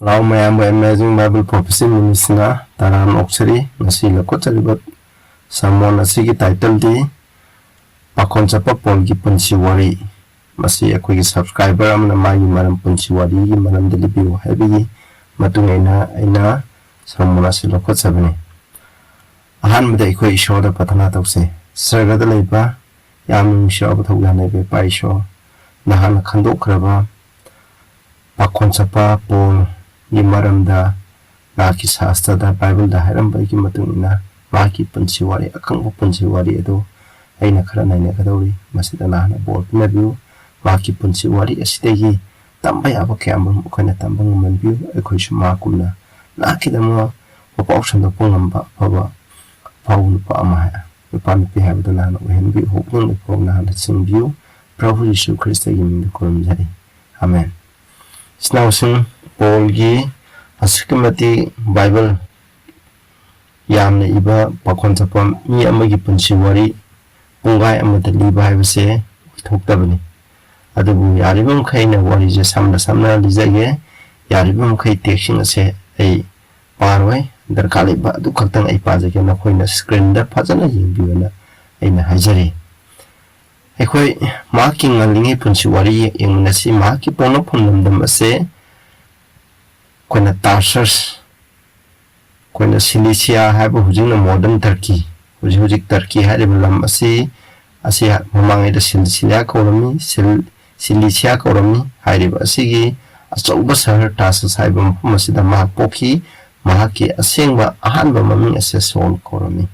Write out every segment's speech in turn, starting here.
Lao mayam amazing Bible prophecy minisna taran oksari nasi lakot chalibot someone asigi title di Pakhon Chatpa Paul ki Punsi Wari masi akoi subscriber amna magi maram Punsi Wari ki maram delibi habi matung aina someone asi lakot sabne ahan made akoi show da patana tawse sargada leiba yam show bathogla ne be pai show nahan khandok kraba Pakhon Chatpa Paul Maramda Naki Sasta da Bible da Haram by Kimatuna Maki Punsi Wari akang Punsi Wari edo Aina Karana Nakadori Masidana board Nabu Maki Punsi Wari Estegi Tambay Abakam Mukana Tambang Manbu Equation Makuna Naki the more of auction of Pungamba Pava Paul Pamaya the Panipi have the land of Henry hoping the Pogna that sing view Prophet Jesu Christ in the Column Amen. Now soon Paul gi asikimati Bible yamne iba Pakhon Chatpa mi amagi Punsi Wari pungai amata liba haibase thoktabani adubu yaribam khaina wari je samna lijage yaribam khai teaching ase ai parwai darkali ba du khaktang ai pajage na khoina screen da phajana yingbiwana aina hajari ekhoi marking Nganlingeigi Punsi Wari yengmnasi maki pono phonlamdam ase Kona Tarsus, Kona Cilicia, have a Hujina modern Turkey, Hujic Turkey had a lam asi among the Cilicia colony, Cilicia colony, Hariba Sigi, a sobasar Tarsus Hibum Masida Mahapoki, Mahaki, a singba, a hanba mami as a Saul colony.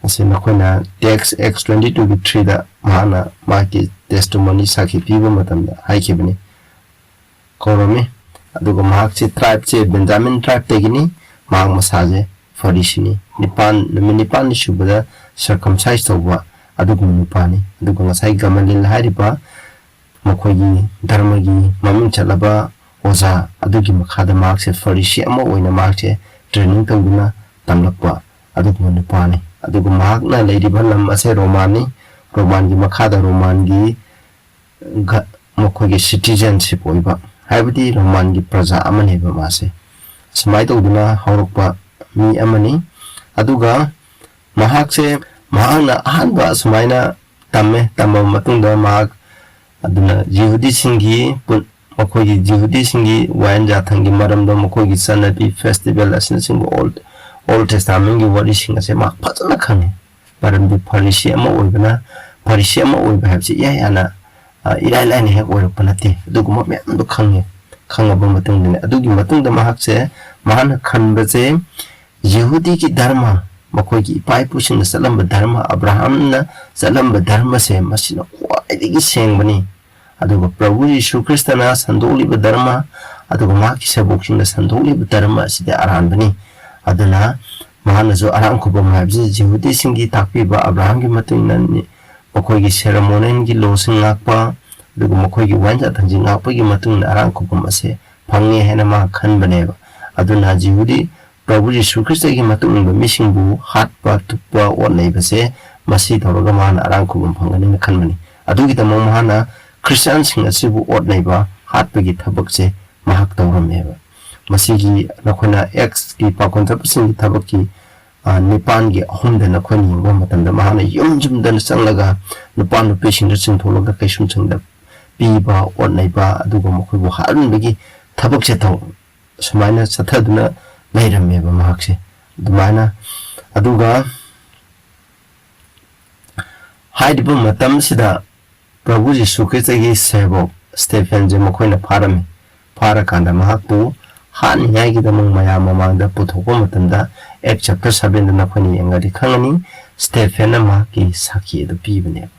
As in Nakona, text X22 with trader Mana, Maki, testimony Saki Piva Matanda, Haikibini colony. Aduga mahakse tribe che Benjamin tribe tegini mahang masaje Pharisee nipan ni shubada circumcised toba aduga nupani aduga ngasai Gamaliel hariba makogi dharma gi mamin chalaba oza adugi makhada mahakse Pharisee ama oina mahakse training tanguna tamlakpa aduga nupani aduga mahakna leiriba lam ase roman gi makhada roman gi makogi citizenship oiba Habiti Roman Praja Amani Bamase. Smite Uduna Horokpa Mi Amani Aduga Mahakse Mahana Hanba Smaina Tame Tama Matunda Mahak Aduna Jihudi Singi Makogi Jihudi Singi Wanja Tangi Maramdo Makogi Sanabi Festival as in Old Testament Wari Sing as a Mak Patana Kani Parambi Parisiama Ubana Parisiama Ubahapsi Yana Ilailani have or panati, Dugma do Kang Kangabamatun, Adugi Matunda Mahakse, Mahana Kanbaze, Yehudi Dharma, Makogi, Pai pushing the Salamba Dharma, Abraham, Salamba Dharma se, Masino, why saying money? Aduga Pravi Shukristana, Sandoli Dharma, Adugumaki Sabokin the Sandoli Dharma, Sida Arambani, Adana, Mahanazo Arankubam Habs, Yehudi Singi Tapiba, Abraham Matun. Makogi ceremony gi losing ngakpa dugu makogi wanja thanji ngakpa gi matung arang kupam ase phangi hena ma khan baneba aduna jihudi Prabhu Jesu Christ gi matung ba misingbu hatpa tuppa onai base masi thoroga man arang kupam phangani khan bani adugi tamang mahana Christian sing asibu onai ba hatpa gi thabak se mahak tawrameba masi gi nakhona x ki Pakhon Chatpa sing thabak ki Nipan gi ahumda na khoni ngo matanda mahana yumjum dan sanglaga nupan nu patient sing thologa kaisum sangda piba onai ba aduga mokhu haran bagi thabak se thaw sumaina sathaduna leiramme ba mahakse dumaina aduga haidiba matam sida Prabhu Jesu Christ gi sebo Stephen je mokhoina pharame phara kanda mahaktu Han Yagi the Maya Mamma the Putoko Matanda, Ek chapter 7 the Napani and the Kangani, Stephen Maki Saki the Pibane.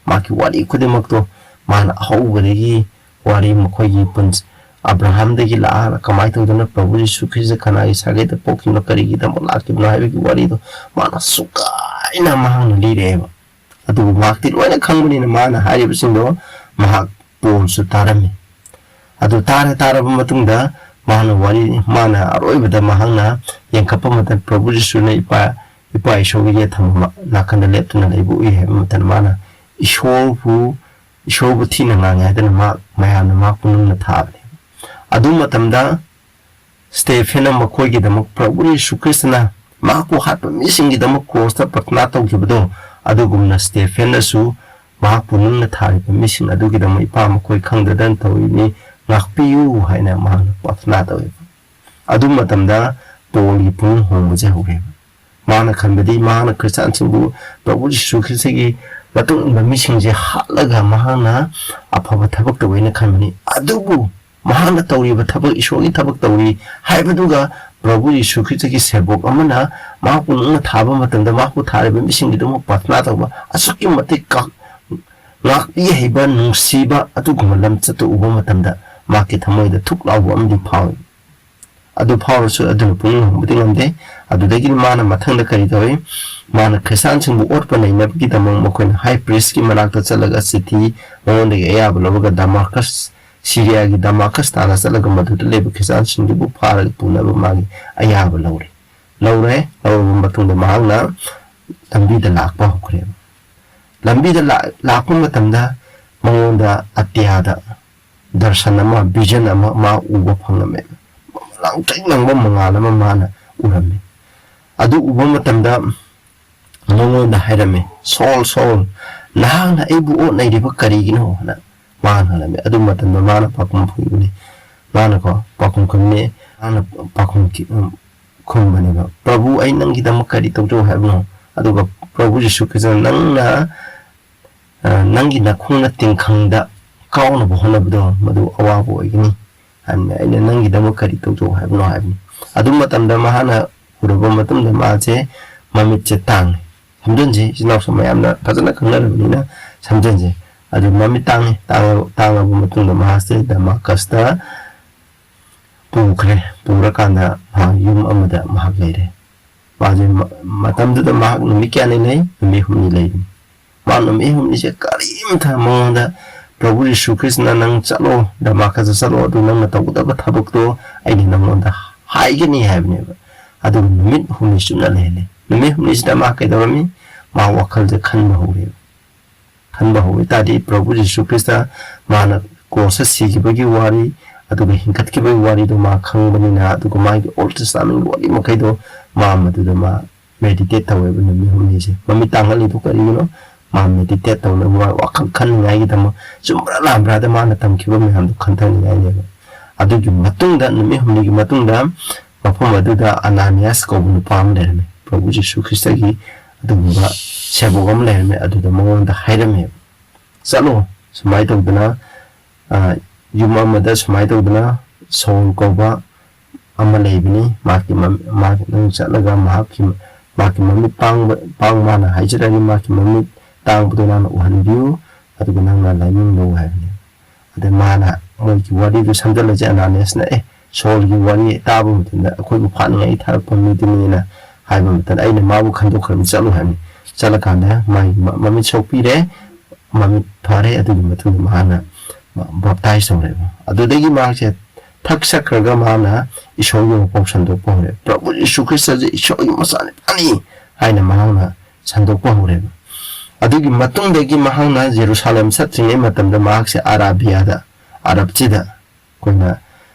Maki Wari Kudimakto, Man Howari, Wari Mokoyi Puns, Abraham the Gila, Kamaito the Prabhu Sukis the Kanai Sage the Pokin of Karigi the Monaki Navi Warido, Mana Suka in a man lead ever. Adu marked it when a company in a man, Harry Sindo, Mahak Pon Sutarami. Adu Tara Matunda. Mana Wari Mana Aroi the Mahana, Yankapamatan Prabhu Jesu Ipa Shogi Tam Nakana Lepton and Ibu Hematan Mana, Ishobu Tina Nanga, then Mark Mayana Makunum Tabi. ꯑꯗꯨ ꯃꯇꯝꯗ ꯁ꯭ꯇꯦꯐꯦꯟꯅ ꯃꯈꯣꯏꯒꯤꯗꯃꯛ ꯄ꯭ꯔꯚꯨ ꯌꯦꯁꯨ ꯈ꯭ꯔꯤꯁꯇꯅ ꯃꯍꯥꯛꯄꯨ ꯍꯥꯠꯄ ꯃꯤꯁꯤꯡꯒꯤꯗꯃꯛ ꯀ꯭ꯔꯣꯁꯇ ꯄ꯭ꯔꯊꯅꯥ ꯇꯧꯈꯤꯕꯗꯣ ꯑꯗꯨꯒꯨꯝꯅ ꯁ꯭ꯇꯦꯐꯦꯟꯅꯁꯨ ꯃꯍꯥꯛꯄꯨ ꯅꯨꯡꯅ ꯊꯥꯔꯤꯕ ꯃꯤꯁꯤꯡ ꯑꯗꯨꯒꯤꯗꯃꯛ ꯏꯄꯥ ꯃꯈꯣꯏ ꯈꯪꯗꯗꯅ ꯇꯧꯔꯤꯅꯤ ꯉꯥꯛꯄꯤꯌꯨ ꯍꯥꯏꯅ ꯃꯍꯥꯛꯅ ꯄ꯭ꯔꯊꯅꯥ ꯇꯧꯋꯦꯕ ꯑꯗꯨ ꯃꯇꯝꯗ ꯄꯣꯜꯒꯤ ꯄꯨꯛꯅꯤꯡ ꯍꯣꯡꯕꯁꯦ ꯍꯧꯔꯦꯕ ꯃꯥꯅ ꯈꯟꯕꯗꯤ ꯃꯍꯥꯛꯅ ꯈ꯭ꯔꯤꯁꯇꯥꯟꯁꯤꯡꯕꯨ ꯄ꯭ꯔꯚꯨ ꯌꯤꯁꯨ ꯈ꯭ꯔꯤꯁꯇꯒꯤ ꯃꯇꯨꯡ ꯏꯟꯕ ꯃꯤꯁꯤꯡꯁꯦ ꯍꯥꯠꯂꯒ ꯃꯍꯥꯛꯅ ꯑꯐꯕ ꯊꯕꯛ ꯇꯧꯋꯦꯅ ꯈꯟꯕꯅꯤ ꯑꯗꯨꯕꯨ ꯃꯍꯥꯛꯅ ꯇꯧꯔꯤꯕ ꯊꯕꯛ ꯏꯁꯣꯔꯒꯤ ꯊꯕꯛ ꯇꯧꯔꯤ ꯍꯥꯏꯕꯗꯨꯒ ꯄ꯭ꯔꯚꯨ ꯌꯤꯁꯨ ꯈ꯭ꯔꯤꯁꯇꯒꯤ ꯁꯦꯕꯣꯛ ꯑꯃꯅ ꯃꯍꯥꯛꯄꯨ ꯅꯨꯡꯅ ꯊꯥꯕ ꯃꯇꯝꯗ ꯃꯍꯥꯛꯄꯨ ꯊꯥꯔꯤꯕ ꯃꯤꯁꯤꯡꯒꯤꯗꯃꯛ ꯄ꯭ꯔꯊꯅꯥ ꯇꯧꯕ ꯑꯁꯨꯛꯀꯤ ꯃꯇꯤꯛ ꯉꯥꯛꯄꯤ ꯍꯩꯕ ꯅꯨꯡꯁꯤꯕ ꯑꯗꯨꯒꯨꯝꯕ ꯂꯝꯆꯠꯇ ꯎꯕ ꯃꯇꯝꯗ ꯃꯍꯥꯛꯀꯤ ꯊꯃꯣꯏꯗ ꯊꯨꯛ ꯂꯥꯎꯕ ꯑꯃꯗꯤ ꯐꯥꯎꯏ ꯑꯗꯨ ꯐꯥꯎꯔꯁꯨ ꯑꯗꯨꯅ ꯄꯨꯛꯅꯤꯡ ꯍꯣꯡꯕꯗꯤ ꯉꯝꯗꯦ ꯑꯗꯨꯗꯒꯤ ꯃꯥꯅ ꯃꯊꯪꯗ ꯀꯔꯤ ꯇꯧꯏ ꯃꯥꯅ ꯈ꯭ꯔꯤꯁꯇꯥꯟꯁꯤꯡꯕꯨ ꯑꯣꯠꯄ ꯅꯩꯅꯕꯒꯤꯗꯃꯛ ꯃꯈꯣꯏꯅ ꯍꯥꯏ ꯄ꯭ꯔꯤꯁꯀꯤ ꯃꯅꯥꯛꯇ ꯆꯠꯂꯒ ꯆꯤꯊꯤ ꯃꯉꯣꯟꯗꯒꯤ ꯑꯌꯥꯕ ꯂꯧꯔꯒ ꯗꯃꯥꯁꯀꯁ ꯁꯤꯔꯤꯌꯥꯒꯤ ꯗꯃꯥꯁꯀꯁ ꯇꯥꯟꯅ ꯆꯠꯂꯒ ꯃꯗꯨꯗ ꯂꯩꯕ ꯈ꯭ꯔꯤꯁꯇꯥꯟꯁꯤꯡꯗꯨꯕꯨ ꯐꯥꯔꯒ ꯄꯨꯅꯕ ꯃꯥꯒꯤ ꯑꯌꯥꯕ ꯂꯧꯔꯦ ꯂꯧꯔꯕ ꯃꯇꯨꯡꯗ ꯃꯍꯥꯛꯅ ꯂꯝꯕꯤꯗ ꯂꯥꯛꯄ ꯍꯧꯈ꯭ꯔꯦꯕ ꯂꯝꯕꯤꯗ ꯂꯥꯛꯄ ꯃꯇꯝꯗ ꯃꯉꯣꯟꯗ ꯑꯇꯤꯌꯥꯗ ꯗꯔꯁꯟ ꯑꯃ ꯚꯤꯖꯟ ꯑꯃ ꯃꯥ ꯎꯕ ꯐꯪꯂꯝꯃꯦ ꯂꯥꯡꯇ꯭ꯔꯤꯛ ꯂꯪꯕ ꯃꯉꯥꯜ ꯑꯃ ꯃꯥꯅ ꯎꯔꯝꯃꯤ ꯑꯗꯨ ꯎꯕ ꯃꯇꯝꯗ ꯃꯉꯣꯟꯗ ꯍꯥꯏꯔꯝꯃꯦ ꯁꯣꯜ ꯁꯣꯜ ꯅꯍꯥꯛꯅ ꯑꯩꯕꯨ ꯑꯣꯠꯅꯩꯔꯤꯕ ꯀꯔꯤꯒꯤꯅꯣ ꯍꯥꯏꯅ ꯃꯥꯅ ꯍꯜꯂꯝꯃꯦ ꯑꯗꯨ ꯃꯇꯝꯗ ꯃꯥꯅ ꯄꯥꯈꯨꯝ ꯈꯨꯝꯕꯅꯤ ꯃꯥꯅꯀꯣ ꯄꯥꯈꯨꯝ ꯈꯨꯝꯅꯤ ꯃꯥꯅ ꯄꯥꯈꯨꯝ ꯈꯨꯝꯕꯅꯦꯕ ꯄ꯭ꯔꯚꯨ ꯑꯩ ꯅꯪꯒꯤꯗꯃꯛ ꯀꯔꯤ ꯇꯧꯖꯧ ꯍꯥꯏꯕꯅꯣ ꯑꯗꯨꯒ ꯄ꯭ꯔꯚꯨ ꯌꯤꯁꯨ ꯈ꯭ꯔꯤꯁꯇꯅ ꯅꯪꯅ ꯅꯪꯒꯤ ꯅꯈꯣꯡꯅ ꯇꯤꯡꯈꯪꯗ ꯀꯥꯎꯅꯕ ꯍꯣꯠꯅꯕꯗꯣ ꯃꯗꯨ ꯑꯋꯥꯕ ꯑꯣꯏꯒꯅꯤ ꯍꯥꯏꯕꯅꯤ ꯑꯩꯅ ꯅꯪꯒꯤꯗꯃꯛ ꯀꯔꯤ ꯇꯧꯖꯧ ꯍꯥꯏꯕꯅꯣ ꯍꯥꯏꯕꯅꯤ ꯑꯗꯨ ꯃꯇꯝꯗ ꯃꯍꯥꯛꯅ ꯎꯔꯕ ꯃꯇꯨꯡꯗ ꯃꯥꯁꯦ ꯃꯃꯤꯠꯁꯦ ꯇꯥꯡꯉꯦ ꯁꯝꯖꯟꯁꯦ ꯏꯆꯤꯜ ꯏꯅꯥꯎꯁꯨ ꯃꯌꯥꯝꯅ ꯐꯖꯅ ꯈꯪꯅꯔꯕꯅꯤꯅ ꯁꯝꯖꯟꯁꯦ ꯑꯗꯨ ꯃꯃꯤꯠ ꯇꯥꯡꯉꯕ ꯃꯇꯨꯡꯗ ꯃꯍꯥꯛꯁꯦ ꯗꯃꯥꯁꯀꯁꯇ ꯄꯨꯔꯀꯥꯟꯗ ꯃꯍꯥꯛ ꯌꯨꯝ ꯑꯃꯗ ꯃꯍꯥꯛ ꯂꯩꯔꯦ ꯃꯥꯁꯦ ꯃꯇꯝꯗꯨꯗ ꯃꯍꯥꯛ ꯅꯨꯃꯤꯠ ꯀꯌꯥꯅꯤ ꯂꯩ ꯅꯨꯃꯤꯠ ꯍꯨꯝꯅꯤ ꯂꯩꯕꯅꯤ ꯃꯥ ꯅꯨꯃꯤꯠ ꯍꯨꯝꯅꯤꯁꯦ ꯀꯔꯤꯝꯇ ꯃꯉꯣꯟꯗ ꯄ꯭ꯔꯚꯨ ꯌꯤꯁꯨ ꯈ꯭ꯔꯤꯁꯇꯅ ꯅꯪ ꯆꯠꯂꯣ ꯗꯃꯥꯁꯀꯁꯇ ꯆꯠꯂꯣ ꯑꯗꯨ ꯅꯪꯅ ꯇꯧꯒꯗꯕ ꯊꯕꯛꯇꯣ ꯑꯩꯅ ꯅꯪꯉꯣꯟꯗ ꯍꯥꯏꯒꯅꯤ ꯍꯥꯏꯕꯅꯦꯕ ꯑꯗꯨꯒ ꯅꯨꯃꯤꯠ ꯍꯨꯝꯅꯤ ꯆꯨꯞꯅ ꯂꯩꯍꯜꯂꯦ ꯅꯨꯃꯤꯠ ꯍꯨꯝꯅꯤꯁꯤꯗ ꯃꯥ ꯀꯩꯗꯧꯔꯝꯃꯤ ꯃꯥ ꯋꯥꯈꯜꯁꯦ ꯈꯟꯕ ꯍꯧꯋꯤ ꯇꯥꯔꯗꯤ ꯄ꯭ꯔꯚꯨ ꯌꯤꯁꯨ ꯈ꯭ꯔꯤꯁꯇ ꯃꯥꯅ ꯀ꯭ꯔꯣꯁꯇ ꯁꯤꯈꯤꯕꯒꯤ ꯋꯥꯔꯤ ꯑꯗꯨꯒ ꯍꯤꯡꯒꯠꯈꯤꯕꯒꯤ ꯋꯥꯔꯤꯗꯣ ꯃꯥ ꯈꯪꯕꯅꯤꯅ ꯑꯗꯨꯒ ꯃꯥꯒꯤ ꯑꯣꯜ ꯇꯦꯁꯇꯥꯃꯦꯟꯒꯤ ꯋꯥꯔꯤ ꯃꯈꯩꯗꯣ ꯃꯥ ꯃꯗꯨꯗ ꯃꯥ ꯃꯦꯗꯤꯇꯦꯠ ꯇꯧꯋꯦꯕ ꯅꯨꯃꯤꯠ ꯍꯨꯝꯅꯤꯁꯦ ꯃꯃꯤꯠ ꯇꯥꯡꯍꯜꯂꯤꯗꯣ ꯀꯔꯤꯒꯤꯅꯣ ꯃꯥ ꯃꯦꯗꯤꯇꯦꯠ ꯇꯧꯅꯕ ꯋꯥꯈꯜ ꯈꯟꯅꯤꯡꯉꯥꯏꯒꯤꯗꯃꯛ ꯆꯨꯝꯕ꯭ꯔꯥ ꯂꯥꯟꯕ꯭ꯔꯥꯗ ꯃꯥꯅ ꯇꯝꯈꯤꯕ ꯃꯌꯥꯝꯗꯣ ꯈꯟꯊꯅꯤꯡꯉꯥꯏꯅꯦꯕ ꯑꯗꯨꯒꯤ ꯃꯇꯨꯡꯗ ꯅꯨꯃꯤꯠ ꯍꯨꯝꯅꯤꯒꯤ ꯃꯇꯨꯡꯗ ꯃꯐꯝ ꯑꯗꯨꯗ ꯑꯅꯥꯅꯤꯌꯥꯁ ꯀꯧꯕ ꯅꯨꯄꯥ ꯑꯃ ꯂꯩꯔꯝꯃꯦ ꯄ꯭ꯔꯚꯨ ꯌꯤꯁꯨ ꯈ꯭ꯔꯤꯁꯇꯒꯤ ꯑꯗꯨꯒꯨꯝꯕ ꯁꯦꯕꯣꯛ ꯑꯃ ꯂꯩꯔꯝꯃꯦ ꯑꯗꯨꯗ ꯃꯉꯣꯟꯗ ꯍꯥꯏꯔꯝꯃꯦꯕ ꯆꯠꯂꯣ ꯁꯨꯃꯥꯏꯅ ꯇꯧꯗꯅ ꯌꯨꯝ ꯑꯃꯗ ꯁꯨꯃꯥꯏꯅ ꯇꯧꯗꯅ ꯁꯣꯜ ꯀꯧꯕ ꯑꯃ ꯂꯩꯕꯅꯤ ꯅꯪ ꯆꯠꯂꯒ ꯃꯥꯒꯤ ꯃꯃꯤꯠ ꯃꯥꯅ ꯍꯥꯏꯖꯔꯅꯤ ꯃꯥꯒꯤ ꯃꯃꯤꯠ ꯇꯥꯡꯕꯗꯣ ꯅꯪꯅ ꯎꯍꯟꯕꯤꯌꯨ ꯑꯗꯨꯒ ꯅꯪꯅ ꯂꯥꯏꯅꯤꯡ ꯍꯥꯏꯕꯅꯤ ꯑꯗ ꯃꯥꯅ ꯃꯣꯏꯒꯤ ꯋꯥꯔꯤꯗꯨ ꯁꯝꯖꯜꯂꯁꯦ ꯑꯅꯥꯅꯤꯌꯥꯁꯅ ꯁꯣꯜꯒꯤ ꯋꯥꯔꯤ ꯇꯥꯕ ꯃꯇꯝꯗ ꯑꯩꯈꯣꯏꯕꯨ ꯐꯥꯅꯤꯡꯉꯥꯏ ꯊꯥꯔꯛꯄ ꯃꯤꯗꯨꯅꯦꯅ ꯍꯥꯏꯕ ꯃꯇꯝꯗ ꯑꯩꯅ ꯃꯥꯕꯨ ꯈꯟꯗꯣꯛꯈ꯭ꯔꯕꯅꯤ ꯆꯠꯂꯨ ꯍꯥꯏꯕꯅꯤ ꯆꯠꯂꯀꯥꯟꯗ ꯃꯥꯒꯤ ꯃꯃꯤꯠ ꯁꯣꯛꯄꯤꯔꯦ ꯃꯃꯤꯠ ꯐꯔꯦ ꯑꯗꯨꯒꯤ ꯃꯇꯨꯡꯗ ꯃꯥꯅ ꯕꯥꯞꯇꯥꯏꯖ ꯇꯧꯔꯦꯕ ꯑꯗꯨꯗꯒꯤ ꯃꯥꯁꯦ ꯊꯛꯆꯈ꯭ꯔꯒ ꯃꯥꯅ ꯏꯁꯣꯔꯒꯤ ꯃꯄꯥꯎ ꯁꯟꯗꯣꯛꯄ ꯍꯧꯔꯦ ꯄ꯭ꯔꯚꯨ ꯌꯤꯁꯨ ꯈ꯭ꯔꯤꯁꯇꯁꯦ ꯏꯁꯣꯔꯒꯤ ꯃꯆꯥꯅꯨꯄꯥꯅꯤ ꯍꯥꯏꯅ ꯃꯍꯥꯛꯅ ꯁꯟꯗꯣꯛꯄ ꯍꯧꯔꯦꯕ ꯑꯗꯨꯒꯤ ꯃꯇꯨꯡꯗꯒꯤ ꯃꯍꯥꯛꯅ ꯖꯦꯔꯨꯁꯥꯂꯦꯝ ꯆꯠꯇ꯭ꯔꯤꯉꯩ ꯃꯇꯝꯗ ꯃꯍꯥꯛꯁꯦ ꯑꯔꯕꯁꯤꯗ ꯑꯩꯈꯣꯏꯅ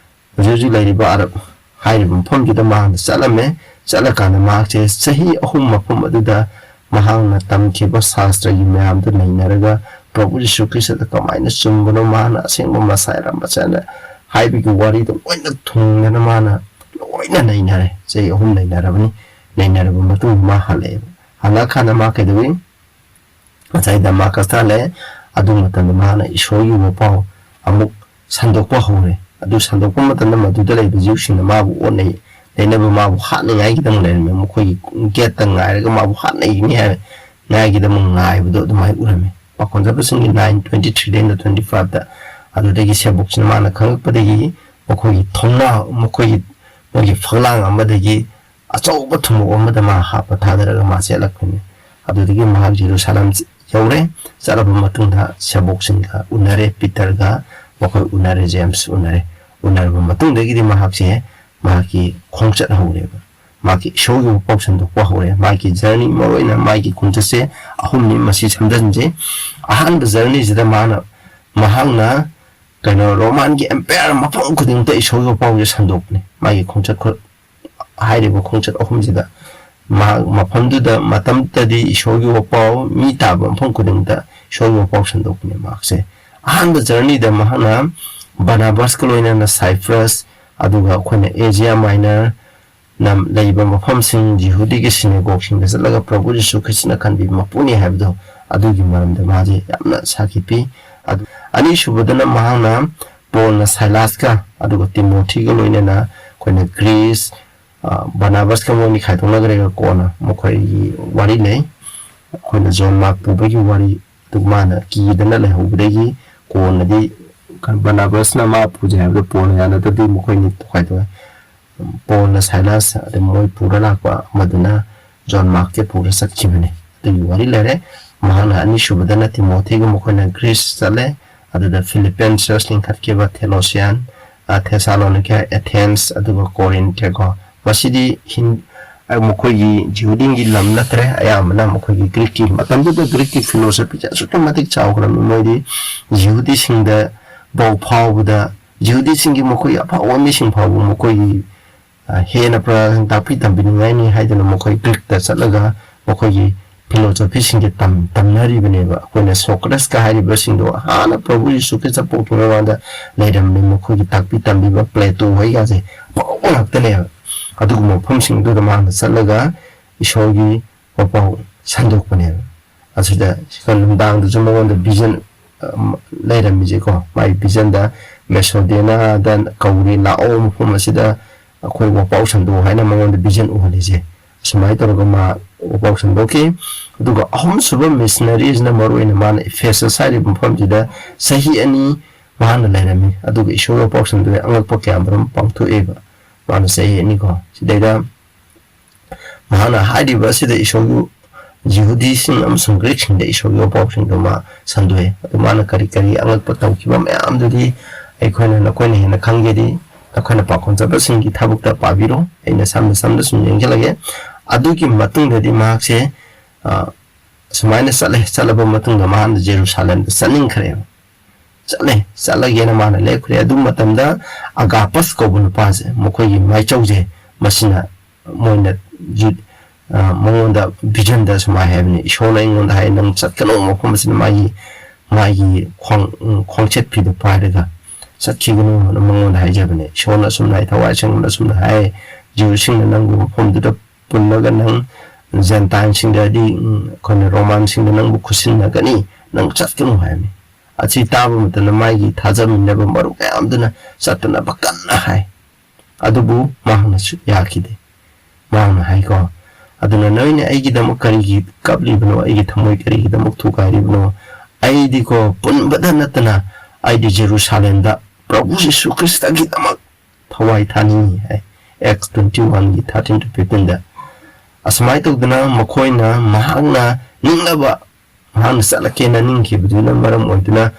ꯍꯧꯖꯤꯛ ꯍꯧꯖꯤꯛ ꯂꯩꯔꯤꯕ ꯑꯔꯕ ꯍꯥꯏꯔꯤꯕ ꯃꯐꯝꯗꯨꯗ ꯃꯍꯥꯛꯅ ꯆꯠꯂꯀꯥꯟꯗ ꯃꯍꯥꯛꯁꯦ ꯆꯍꯤ 3 ꯃꯐꯝ ꯑꯗꯨꯗ ꯃꯍꯥꯛꯅ ꯇꯝꯈꯤꯕ ꯁꯥꯁꯇ꯭ꯔꯒꯤ ꯃꯌꯥꯝꯗꯨ ꯅꯩꯅꯔꯒ ꯄ꯭ꯔꯚꯨ ꯌꯤꯁꯨ ꯈ꯭ꯔꯤꯁꯇꯗ ꯀꯃꯥꯏꯅ ꯆꯨꯝꯕꯅꯣ ꯃꯥꯅ ꯑꯁꯦꯡꯕ ꯃꯁꯥꯏꯔ ꯃꯆꯥꯅ ꯍꯥꯏꯕꯒꯤ ꯋꯥꯔꯤꯗꯣ ꯂꯣꯏꯅ ꯊꯨꯡꯗꯅ ꯃꯥꯅ ꯂꯣꯏꯅ ꯅꯩꯅꯔꯦ ꯆꯍꯤ 3 ꯅꯩꯅꯔꯕꯅꯤ ꯅꯩꯅꯔꯕ ꯃꯇꯨꯡꯗ ꯃꯥ ꯍꯜꯂꯛꯑꯦꯕ ꯍꯜꯂꯛꯑꯀꯥꯟꯗ ꯃꯥ ꯀꯩꯗꯧꯏ ꯉꯁꯥꯏ ꯗꯃꯥꯁꯀꯁꯇ ꯍꯜꯂꯛꯑꯦ ꯑꯗꯨ ꯃꯇꯝꯗ ꯃꯥꯅ ꯏꯁꯣꯔꯒꯤ ꯋꯥꯄꯥꯎ ꯑꯃꯨꯛ ꯁꯟꯗꯣꯛꯄ ꯍꯧꯔꯦ ꯑꯗꯨ ꯁꯟꯗꯣꯛꯄ ꯃꯇꯝꯗ ꯃꯗꯨꯗ ꯂꯩꯕ ꯖꯤꯎꯁꯤꯡꯅ ꯃꯥꯕꯨ ꯑꯣꯠꯅꯩ ꯂꯩꯅꯕ ꯃꯥꯕꯨ ꯍꯥꯠꯅꯤꯡꯉꯥꯏꯒꯤꯗꯃꯛ ꯂꯩꯔꯝꯃꯦ ꯃꯈꯣꯏꯒꯤ ꯒꯦꯠꯇ ꯉꯥꯏꯔꯒ ꯃꯥꯕꯨ ꯍꯥꯠꯅꯩꯒꯅꯤ ꯉꯥꯏꯒꯤꯗꯃꯛ ꯉꯥꯏꯕꯗꯣ ꯑꯗꯨꯃꯥꯏꯅ ꯎꯔꯝꯃꯦ ꯄꯥꯈꯣꯟ ꯆꯠꯄꯁꯤꯡꯒꯤ 9:23-25ꯗ ꯑꯗꯨꯗꯒꯤ ꯁꯦꯕꯣꯛꯁꯤꯅ ꯃꯥꯅ ꯈꯪꯉꯛꯄꯗꯒꯤ ꯃꯈꯣꯏꯒꯤ ꯊꯣꯡꯅꯥ ꯃꯣꯏꯒꯤ ꯐꯛꯂꯥꯡ ꯑꯃꯗꯒꯤ ꯑꯆꯧꯕ ꯊꯨꯝꯃꯣꯛ ꯑꯃꯗ ꯃꯥ ꯍꯥꯞꯄ ꯊꯥꯗꯔꯒ ꯃꯥ ꯆꯦꯜꯂꯛꯄꯅꯤ ꯑꯗꯨꯗꯒꯤ ꯃꯍꯥꯛ ꯖꯦꯔꯨꯁꯥꯂꯦꯝ ꯌꯧꯔꯦ ꯆꯠꯂꯕ ꯃꯇꯨꯡꯗ ꯁꯦꯕꯣꯛꯁꯤꯡꯒ ꯎꯅꯔꯦ ꯄꯤꯇꯔꯒ ꯃꯈꯣꯏ ꯎꯅꯔꯦ ꯖꯦꯝꯁ ꯎꯅꯔꯕ ꯃꯇꯨꯡꯗꯒꯤꯗꯤ ꯃꯍꯥꯛꯁꯦ ꯃꯍꯥꯛꯀꯤ ꯈꯣꯡꯆꯠ ꯍꯧꯔꯦꯕ ꯃꯥꯒꯤ ꯏꯁꯣꯔꯒꯤ ꯋꯥꯄꯥꯎ ꯁꯟꯗꯣꯛꯄ ꯍꯧꯔꯦ ꯃꯥꯒꯤ ꯖꯔꯅꯤ ꯃꯔꯨꯑꯣꯏꯅ ꯃꯥꯒꯤ ꯈꯣꯡꯆꯠꯁꯦ 3ꯅꯤ ꯃꯁꯤ ꯁꯝꯖꯟꯖꯦ ꯑꯍꯥꯟꯕ ꯖꯔꯅꯤꯁꯤꯗ ꯃꯍꯥꯛꯅ kano Roman gi empire mafam kuding ta isogi paw je sandok ne magi khongchat kho haire bo khongchat ahum jida mafam du da matam ta di isogi paw mi ta bam phang kuding ta isogi paw sandok ne makse ahan the journey da mahana Barnabas ko loina na Cyprus aduga khone Asia Minor nam leiba mafam sing Jehudi gi synagogue sing da laga Prabhu Jesu Krishna kan bi mapuni habdo adugi maram da maji yamna sakipi adu ani shubadana mahana Paul na Silas ka aduga Timothy ga loina na khone Greece Barnabas ka moni khaitong na gre ko na mokhoi wari nei khone John Mark pu ba gi wari tugmana ki dana le hobdegi ko na di kan Barnabas na ma pu je habdo Paul ya na ta di mokhoi ni to khai to Paul na Silas de moi pura la kwa maduna John Mark ke pura sakchibane de wari lere mahana ani shubadana Timothy ga mokhoi na Greece sale aduda Philippians church link khatkeba Thessalonian Thessalonica Athens aduga Corinth ko masidi hin mokhoi Juding gi lam natre ayamna mokhoi Greek ki matamdu da Greek ki philosophy ja systematic chawkra moidi Judi singda bow phawda Judi singi mokhoi apa oni sing phaw mokhoi hena pra tapi tambini ngani haidana mokhoi Greek ta salaga mokhoi philosophy singe tamnari beneba kone Socrates ka hari basindo hana Prabhu Jesu Krishna pokina wanda leidam ne mokhoi takpi tambi ba Plato hoi ga je pawlakte adugu mafam sing do da ma salaga isogi papaw sandok bane asuda kan dang du juma wanda vision leidam mi je ko mai vision da Mesodena dan kauri la o mafam asida akhoi papaw sando haina mangond vision u hale je sumai to ga ma papaw sando ke aduga ahum suba missionaries na maru ina man Ephesus side mafam jida sahi ani mahana leidami aduga isogi papaw sando angak pokya amram pangthu eba mana say ni ko sideda mahana hadi basida isogu Jehudi sing am sung Greek sing de isogu option do ma sandwe mana kari kari angat pataw ki ba am dudi ai khona na koine na khangge di na khona Pakhon Chappa sing ki thabuk ta pabiro aina samna sum yengelage adu ki matung de di ma se sumaina salaba matung da ma Jerusalem da saning khare salage na mana le khre adu matamda agapas ko bun pase mokhoi mai chawje masina moina monda vision da sma havni shona ingon hai nang chatkano mokhom masina mai khongchet phi da paida satchigunu mongon hai jabne shona sumnai thawai changna sumna hai jiusing nang mokhom da punnaga nang Gentile sing da di kon Roman sing nang bu khusin na gani nang chatkano hai achi tabu mutana maigi thajam neba maru amduna satana bakanna hai adubu mahna su yakide mahna hai ko aduna noine aigi damu kari gi kabli bno aigi thamoi kari gi damu thukari bno aidi ko pun badanatana aidi Jerusalem da Prabhu Jesu Krishna gi damu thawai thani hai Acts 21 gi 13 to 15 da asmai to dana makhoina mahangna ninglaba han salake na ninki buduna maram oiduna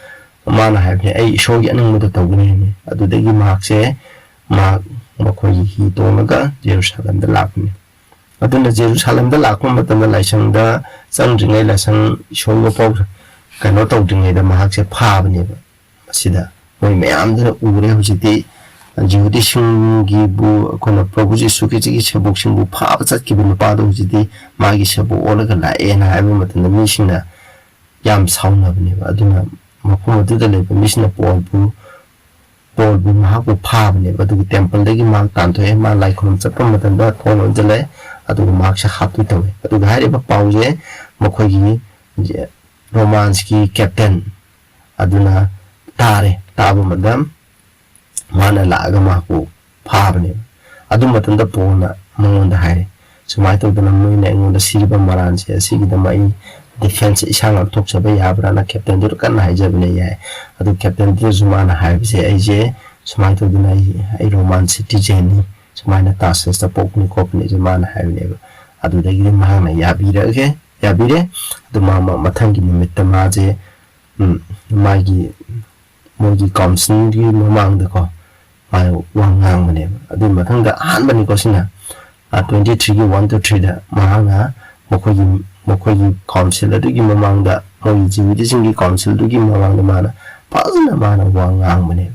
mana habne ai shogi aning muda tawgni ne adudagi mahakse ma makhoi hi tonaga Jerusalem da lakni aduna Jerusalem da lakma matana laisang da sangringai lasang shogo paw kano tawdringai da mahakse phabne ba sida moi mayam da ure hujiti Jehudi singi bu kono Prabhu Jesu ki chabok sing bu phab chat ki bu pa do hujiti magi chabu olaga la ena habu matana mi singna yam sauna bne aduna mafum adu le mission Paul bu ma ko pha bne adu temple de gi ma tan to e ma lai khom chapam matan da thon on jale adu ma kha hatu to adu ga re ba pause mokhoi gi romance ki captain aduna tare tabu madam mana la ga ma ko pha bne adu matan da pona mongon da hai sumai to dana moi na ngon da sirba maran se sigi da mai defense isang tok sabe yabra na captain dur kan hai jabne ya adu captain dur zumana hai se aije sumai to dina ai roman citizen ni sumai na Tarsus ta pokni kopni zumana hai ne adu da gi ma na yabira ke yabire adu ma mathangi nimit ta ma je magi moji komsin gi mamang da ko mai wangang mane adu mathang da han bani ko sina 23 gi 1 to 3 da ma na mokhoi council adu gi mamang da moi jiwi singi council du gi mamang da mana fazna mana wangang mane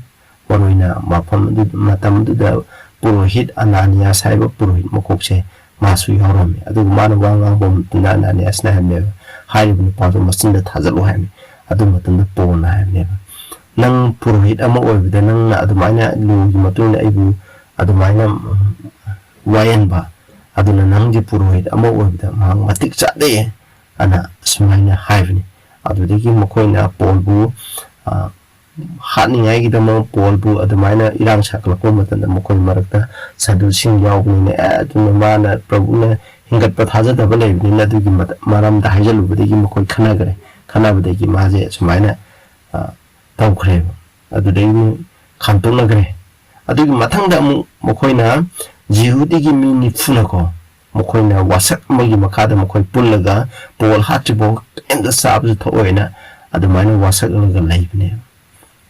waroina mafam matam da purohit Ananias haiba purohit mokokse masu yaurame adu mana wangang bom tuna Ananias na hamne haibun pato masinda thajalu hamne adu matanda pona hamne nang purohit ama oibida nang na adumaina lugi matuna aibu adumaina wayan ba aduna nangji purohit ama oibida mang matik chade ana sumaina haibni adudagi makoina polbu hatningai gidama polbu adumaina irang saklako matanda makoi marakta sadu sing yaubni aduna mana prabuna hingat pathaja daba leibni adugi maram da haijalubadagi makoi khanabadagi maje sumaina tawkhre adudagi khantongnagré adugi mathangda amu makoina jihudigi mi nifulako makoina wasak magi makada makoi pullaga pol hatribo enda sabju thoina adumaina wasak laga leibne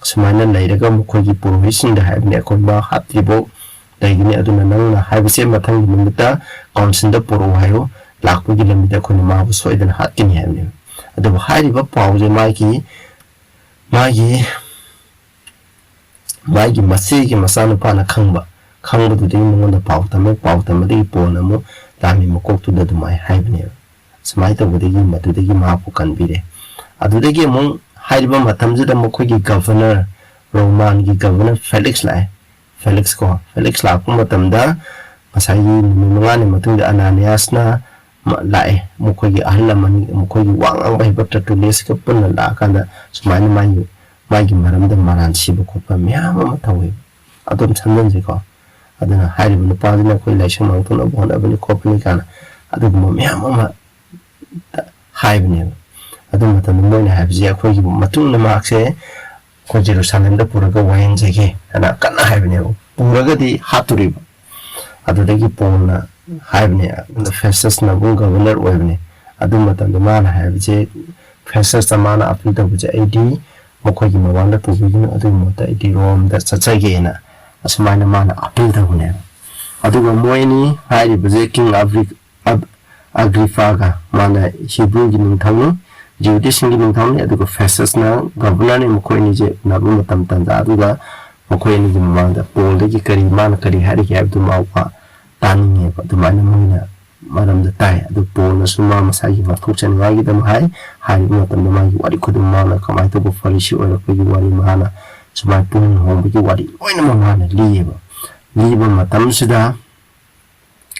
sumaina leiraga makoigi purohisin da haibne ko ma hatribo daigini aduna nangna haibse mathangi nimita kaunsinda puro hayo lakpugi lamida ko ma bu soidan hatkini haibne adu hairiba pawje magi masigi masanu pana khangba du ding monda pawta di pona mo dami mo koktu da dumai haibne smai ta budegi matudegi ma pu kanbire adudegi mo hairiba matamje da mo khogi governor Roman gi governor Felix la ku matamda masai numani matunda Ananias na lae mo khogi ahlamani mo khogi wangang bai batta to les ka punna la kana smai magi maramda maran sibu ko pa myama matawi adom chandanje ko adana hairiba no padina ko election mang tuna bonda bani company kana adu mo myama ma haibne adu matan moina habji ko gi matuna makse ko Jerusalem da puraga wayan jege ana kana haibne puraga di haturi adu dagi pona haibne the Festus na bunga governor oibne adu matan mana habje Festus mana apita buje ID makogi mawanda tubigino adu mota ID rom da chachagena asmaina mana apil da hune aduga moini hairi buje king Agrippa mana Hebrew gi ningthang Jewish gi ningthang aduga Festus na governor ni makoini je nabu matam tanda aduga makoini gi mawanda pol de gi kari mana kari hari gi abdu mawa taninge adu mana moina maram da tai adu pol na suma masagi mathukchan ngai gi dam hai matam ma gi wari khudum mana kamai to Pharisee oira ko gi wari mana suma pun hom gi wari oina mana liba matam sida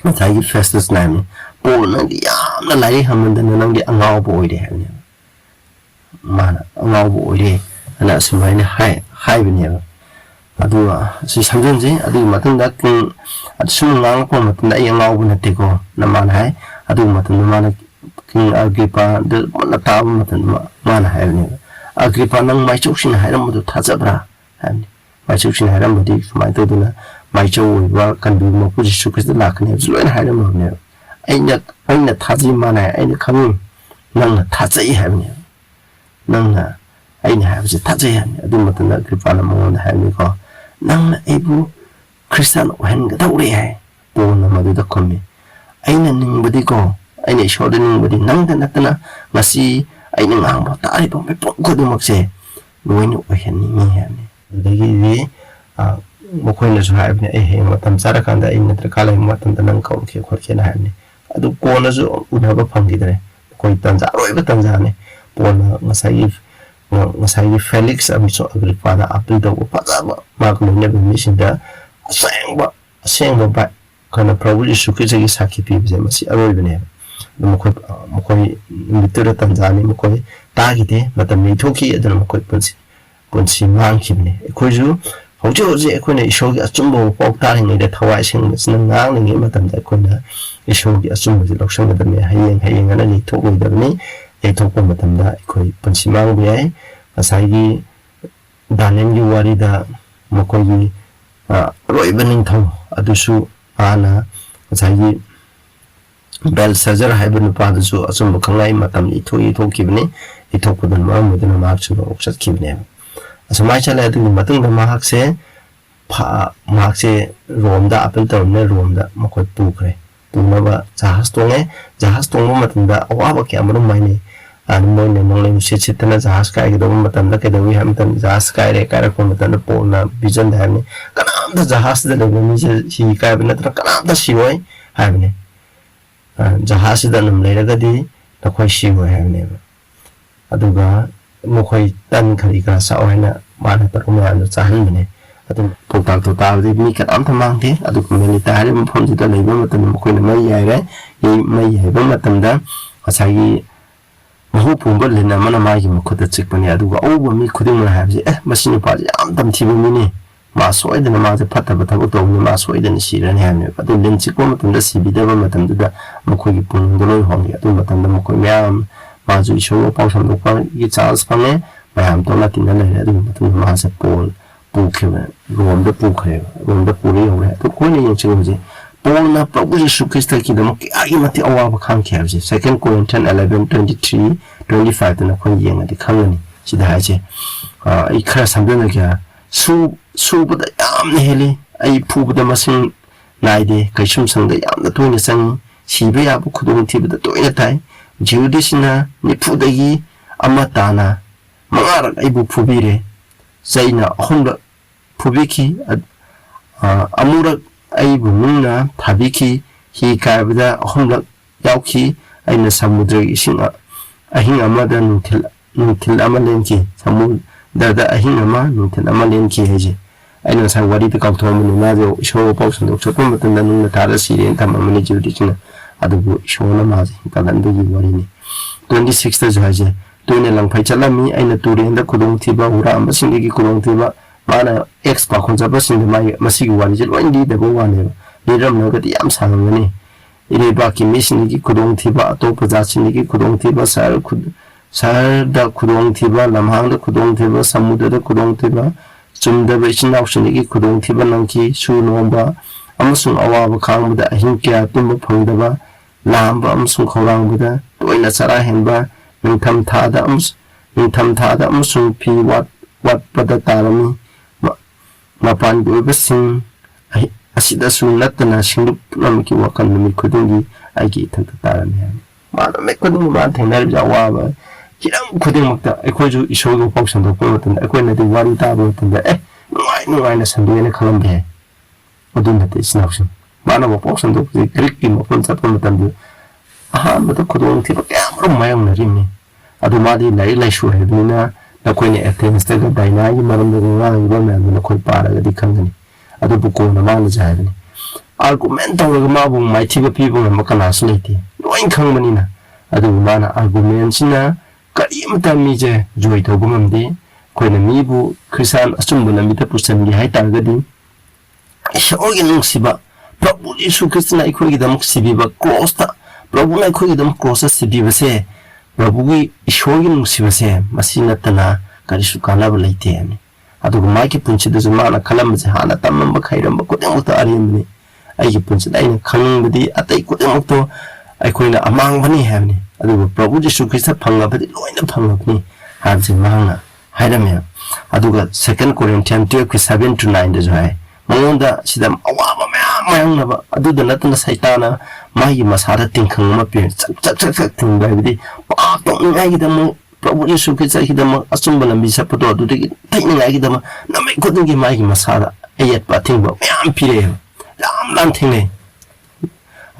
masagi Festus nami pol na gi yamna lai hamanda nang gi angau bo oire hamne mana angau bo oire ana suma ni hai bine adu si samjenji adu matanda king sum ngang ko matanda angau bu na teko na mana hai adu matanda mana king Agrippa de mana ta matanda mana hai ne Agrippa nang mai choksin hairam du thajabra hamne mai choksin hairam bodi mai to duna mai chow wa kan bi mo pu Jesu Christ la kan ne zloin hairam ne aina thaji mana aina kham nang thajai hamne nang na aina habje thajai hamne adu matanda Agrippa na mo na hamne ko nang ebu Christian ohen ga dawre hai pona madu da komi aina ning badi ko aina shoda ning badi nang da natana masi aina ngang ba tari ba me ko du makse loini ohen ni hamne dagi wi mokoi na jha abne he matam sara kanda aina tra kala matam da nang kaur ke khor ke na hamne adu pona ju unaba phangi dare koi tanja roi ba tanja ne pona ngasai Felix amiso Agrippa na apil da upazaba maglone be mishinda asengba ba kana Prabhu Yesu Christ gi sakhi pi be masi aroi bene mokoi mitura tanjani mokoi tagide matam ni thoki adana mokoi punsi mang khibne khoju hoje ekhone ishogi achumbo pok taring ida thawai sing sna ngang ni matam da khona ishogi achumbo ji loksang da me hayeng ana ni thok da ni thok matam da khoi punsi mang be asai Daniel gi wari da makogi roibaning thau adusu ana asai Belshazzar haibun pa adusu asumbo khangai matam ni thokibne ithokpudan ma mudana marchu oksat kibne asmai chala adu matung da mahakse romda apel tawne romda makoi pukre tunaba jahas tongba matunda awaba ke amru maine मोने नोंलें सिचितना जहाज काय के दबम मतंदा के दबी हम तन जहाज काय रे काय रखो मतंदा पोना विजन है कनाम द जहाज द लेबे मी से सी काय बने तर कनाम द सिवय हाबने जहाज द नम लेरगदी नखोय सिवय हाबने अदुगा मखोय तन खरी का सावयना माना तर उमा न चाहनबने अदु पोताल तो ताबदि मी कनाम थमांगे अदु मेनि तारे मफम जिदा लेबे मतन मखोय न मई यायरे ये मई हेबे मतंदा असागी महू पुंबल लेना मना मागी मखुद चिकपनी अदुगा औबो मी खुदिंग ना हाबजे मसिनि पाजे याम तमथिबो मिनि मा सोयदना माजे फत्तब थबक तौनि मा सोयदना सिरने हाने अदु लेन चिकपो मतंदा सिबिदबा मतंदा मखोगी पुंगलो होंगे अदु मतंदा मखोय म्याम माजु इशो पाउसम दोपा गी चांस पंगे म्याम तोला तिना लेरे अदु मतंदा मासे पोल पुखेबे रोमदे पुखे रोमदे पुरी होगे तो कोनी यंचिग होजे पोलना प्रभु यीशु ख्रिस्ट की दमक आगे मते अवाब खान खेबजे 2 Corinthians 11:23-25 तना खोय येंगदि खांगनि सिदा हाजे आई खरा संदन क्या सुबद याम हेली आई फुबद मसिं नाइदे कैसुम संग याम तोइने संग सिबे याबु खुदुम थिबद तोइने ताई जिउदिसिना निफुदगी अमताना मंगारक आइबु फुबिरे सैना अहमद फुबिखी अमुरक अइबु मुंगना थाबिखी ही कायबदा अहमलक यावखी अइना समुद्र इसिंग अहिंग अमदा नुथिल अमा लेनखी समुद्रदा अहिंग अमा नुथिल अमा लेनखी हेजे अइना सा वारी पे काउथोमनि नाजो इशो पाउसन दोक्सोप मतन नुंगना तारा सिरेन तममनि जुदिचिना अदुबु इशोना माजे तगनदगी वारीनि 26 ता जाजे तोइने लंगफाइ चलामी अइना तुरेंदा खुदोंग थिबा उरा अमसिंगी खुदोंग थिबा माना एक्स पाखोन जाबसिंग माइ मसिगी वारी जे लोइन दीदबो वाने निरम नगति याम सांगनी इरे बाकी मिसिंगी खुदोंग थिबा अतोप जासिंगी खुदोंग थिबा सारदा खुदोंग थिबा लमहांग द खुदोंग थिबा समुद्र द खुदोंग थिबा चुमदबे इसिनाउसिंगी खुदोंग थिबा नंकी सुनोंबा अमसुंग अवाब खांगबदा अहिंग क्या तुम फंगदबा लांबा अमसुंग खौरांगबदा तोइना चरा हेनबा निंथम थादा अमसुंग फी wat pada tarami mapan buibasing asida sunatana singlup namki wakan numi khudungi aigi thanta tarami mana me khudung ma thainar jawa ba kiram khudung makta ekhoju isogo pausan do ko matan ekhoina de wari ta bo tanda ngai na sandu ne khalam be odun de isnausin mana bo pausan do greek ki mapon chapa matan de aha mata khudung thi ba kamro mayang na rimni adu madi lai shu hebina नकोइने Athens तक दाइनागी मरमदो ngang ba man na khoi para ga dikhangani adu bu ko na ma la jaibani argument tawga ma bu mai thiba pi bu ma kana sleti loin khangmani na adu mana argument sina karimta mi je joy to gumamdi koina mi bu christian asumbu na mi ta pusan gi hai tar ga di shogi nung siba prabhu yesu kristina ikoi gi dam sibi ba cross ta prabhu na ikoi gi dam cross sibi ba se प्रभुगी ईश्वरगी नुसिबसे मसिनतना करिसु कानाबा लैते अनि अदुगु Mikey पुंसिदसु माना खलमसे हाना तममबा खैरमबा कुदेमुक्ता अरिमनि आइगी पुंसिदा आइना खंगबदि अतै कुदेमुक्तो आइखोइना अमांगबनि हेबनि अदुगु प्रभु यीशु Christ फंगबदि लोइना फंगबनि हाबसे मांगना हाइरमे अदुगु 2 Corinthians 12:7-9 दजु हाय मंगोंदा सिदा अवाबा मायांगनबा अदुदा नतना सैताना माही मसादा तिंखंग मा पे चक थिंगबायबदि पातोंगायगिदम प्रभु यीशु ख्रिस्टगिदम असुंबा लंबी सपतो अदुदि थैनगायगिदम नमै खुदुंगी माही मसादा एयत पाथिंगबा म्याम पिरे लाम थिंगे